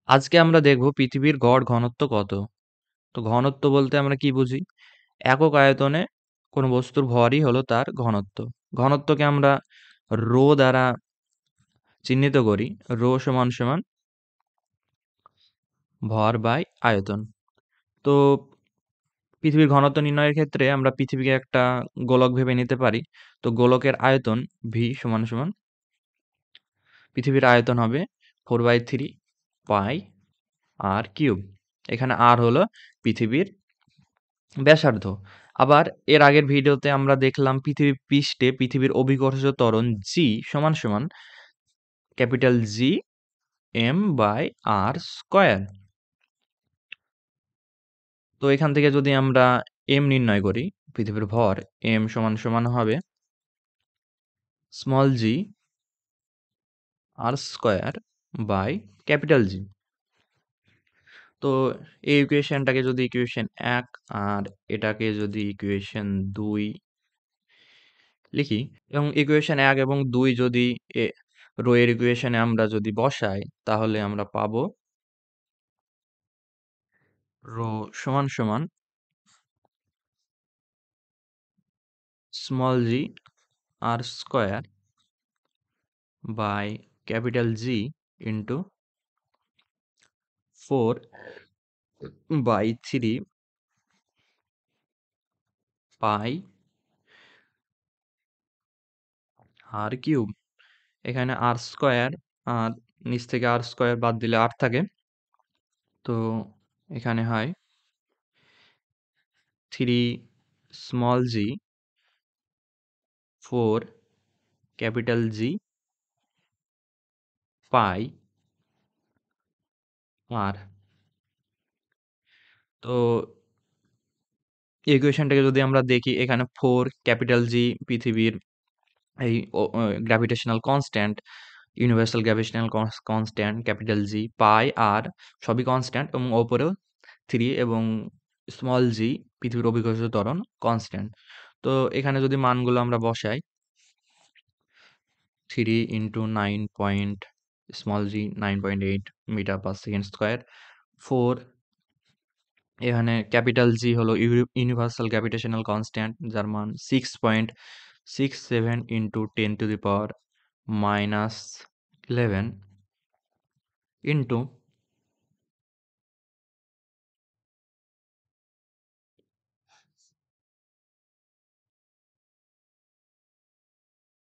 আজকে আমরা দেখব পৃথিবীর গড় ঘনত্ব কত। তো ঘনত্ব বলতে আমরা কি বুঝি? একক আয়তনে কোনো বস্তুর ভরই হলো তার ঘনত্ব। ঘনত্বকে আমরা রো দ্বারা চিহ্নিত করি। রো সমান সমান ভর বাই আয়তন। তো পৃথিবীর ঘনত্ব নির্ণয়ের ক্ষেত্রে আমরা পৃথিবীকে একটা গোলক ভেবে নিতে পারি। তো গোলকের আয়তন ভি সমান সমান পৃথিবীর আয়তন হবে 4/3 পাই আর কিউব। এখানে আর হলো পৃথিবীর ব্যাসার্ধ। আবার এর আগের ভিডিওতে আমরা দেখলাম পৃথিবীর পৃষ্ঠে পৃথিবীর অভিকর্ষ ত্বরণ জি সমান সমান capital G M by R square. তো এখান থেকে যদি আমরা এম নির্ণয় করি, পৃথিবীর ভর এম সমান সমান হবে small g R square by capital G. তো এই ইকুয়েশনটাকে যদি ইকুয়েশন 1 আর এটাকে যদি ইকুয়েশন 2 লিখি এবং ইকুয়েশন 1 এবং 2 যদি এ রো এর ইকুয়েশনে আমরা যদি বসাই তাহলে আমরা পাবো রো সমান সমান small g R square by capital G into 4/3 pi R cube. এখানে আর স্কয়ার আর নিচ থেকে আর স্কয়ার বাদ দিলে আর থাকে। তো এখানে হয় 3 স্মল জি 4 ক্যাপিটাল জি পাই আর। তো এই ইকুয়েশনটাকে যদি আমরা দেখি এখানে 4 ক্যাপিটাল জি পৃথিবীর এই gravitational constant, universal gravitational constant capital G, pi আর সবই কনস্ট্যান্ট এবং ওপরেও 3 এবং স্মল জি পৃথিবীর অভিকর্ষ ত্বরণ কনস্ট্যান্ট। তো এখানে যদি মানগুলো আমরা বসাই 3 into 9 point small g 9.8 metre per second square, 4 এখানে ক্যাপিটাল জি হলো ইউনিভার্সাল গ্র্যাভিটেশনাল কনস্ট্যান্ট যার মান 6.67 into 10 to the power -11 into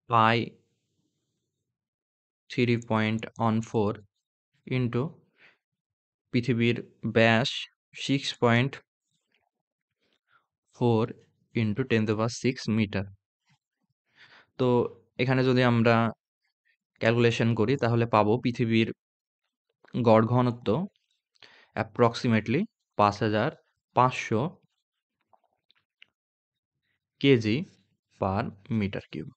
pi 3.14 into পৃথিবীর ব্যাস 6.4 ইন্টু 10⁶ মিটার। তো এখানে যদি আমরা ক্যালকুলেশন করি তাহলে পাবো পৃথিবীর গড় ঘনত্ব approximately 5500 KG per metre cube.